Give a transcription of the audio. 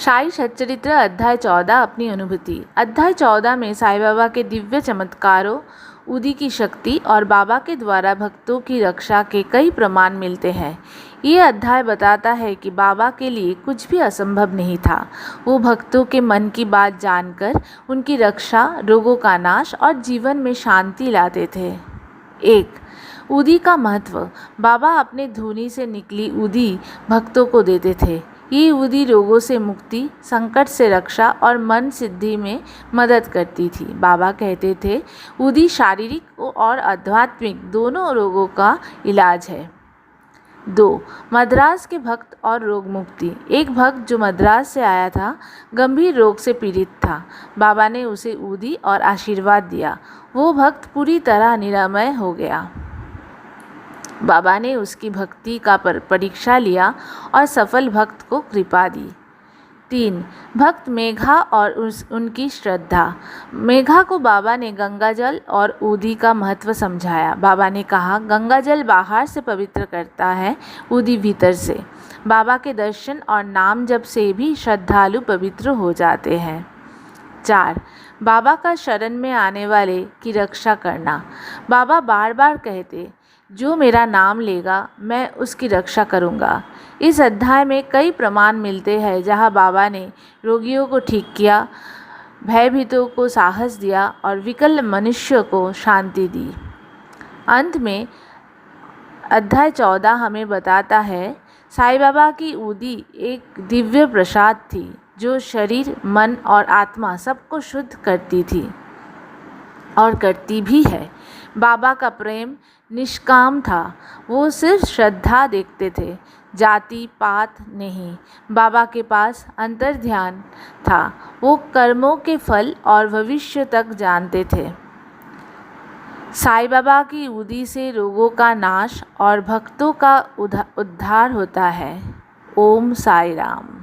साई सच्चरित्र अध्याय 14 अपनी अनुभूति। अध्याय 14 में साईं बाबा के दिव्य चमत्कारों, उदी की शक्ति और बाबा के द्वारा भक्तों की रक्षा के कई प्रमाण मिलते हैं। ये अध्याय बताता है कि बाबा के लिए कुछ भी असंभव नहीं था। वो भक्तों के मन की बात जानकर उनकी रक्षा, रोगों का नाश और जीवन में शांति लाते थे। 1. उदी का महत्व। बाबा अपने धूनी से निकली उदी भक्तों को देते थे। ये उदी रोगों से मुक्ति, संकट से रक्षा और मन सिद्धि में मदद करती थी। बाबा कहते थे, उदी शारीरिक और आध्यात्मिक दोनों रोगों का इलाज है। 2. मद्रास के भक्त और रोग मुक्ति। एक भक्त जो मद्रास से आया था, गंभीर रोग से पीड़ित था। बाबा ने उसे उदी और आशीर्वाद दिया। वो भक्त पूरी तरह निरामय हो गया। बाबा ने उसकी भक्ति का परीक्षा लिया और सफल भक्त को कृपा दी। 3. भक्त मेघा और उनकी श्रद्धा। मेघा को बाबा ने गंगाजल और उदी का महत्व समझाया। बाबा ने कहा, गंगाजल बाहर से पवित्र करता है, उदी भीतर से। बाबा के दर्शन और नाम जप से भी श्रद्धालु पवित्र हो जाते हैं। 4. बाबा का शरण में आने वाले की रक्षा करना। बाबा बार बार कहते, जो मेरा नाम लेगा मैं उसकी रक्षा करूंगा। इस अध्याय में कई प्रमाण मिलते हैं जहां बाबा ने रोगियों को ठीक किया, भयभीतों को साहस दिया और विकल मनुष्य को शांति दी। अंत में अध्याय 14 हमें बताता है, साईं बाबा की उदी एक दिव्य प्रसाद थी जो शरीर, मन और आत्मा सबको शुद्ध करती थी और करती भी है। बाबा का प्रेम निष्काम था। वो सिर्फ श्रद्धा देखते थे, जाति पात नहीं। बाबा के पास अंतर्ध्यान था। वो कर्मों के फल और भविष्य तक जानते थे। साईं बाबा की उदी से रोगों का नाश और भक्तों का उद्धार होता है। ओम साई राम।